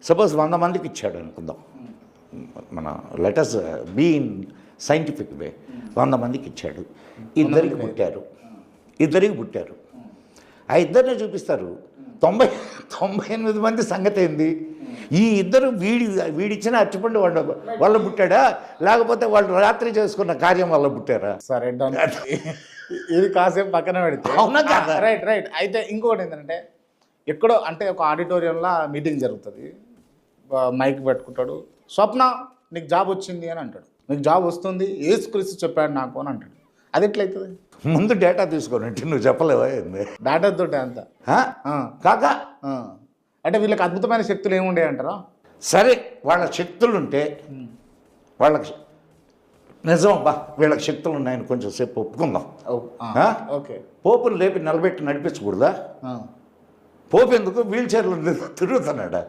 Suppose 100 మందికి ఇచ్చాడు అనుకుందాం, మన letters be in scientific way. 100 మందికి ఇచ్చాడు, ఇద్దరికి పుట్టారు. ఆ ఇద్దరిని చూపిస్తారు. 98 మంది సంగతి ఏంది? ఈ ఇద్దరు వీడిచ్చిన అరటిపండు వాళ్ళ పుట్టాడా, లేకపోతే వాళ్ళు రాత్రి చేసుకున్న కార్యం వల్ల పుట్టారా? సరే ఇది కాసేపు పక్కన పెడితే అవునా కాదా? రైట్. అయితే ఇంకోటి ఏంటంటే, ఎక్కడో అంటే ఒక ఆడిటోరియంలో మీటింగ్ జరుగుతుంది, మైక్ పెట్టుకుంటాడు, స్వప్న నీకు జాబ్ వచ్చింది అని అంటాడు. నీకు జాబ్ వస్తుంది, యేసుక్రీస్తు చెప్పాడు నాకు అని అంటాడు. అది ఎట్లయితుంది? ముందు డేటా తీసుకోనంటే నువ్వు చెప్పలేవా ఏంది? డాటాతోటే అంత కాకా. అంటే వీళ్ళకి అద్భుతమైన శక్తులు ఏముండే అంటారా? సరే, వాళ్ళ శక్తులుంటే వాళ్ళకి నిజమబ్బా వీళ్ళకి శక్తులు ఉన్నాయని కొంచెం సేపు ఒప్పుకుందాం. ఓకే. పోపులు లేపి నిలబెట్టి నడిపించకూడదా? పోపు ఎందుకు వీల్ చైర్లో తిరుగుతున్నాడా?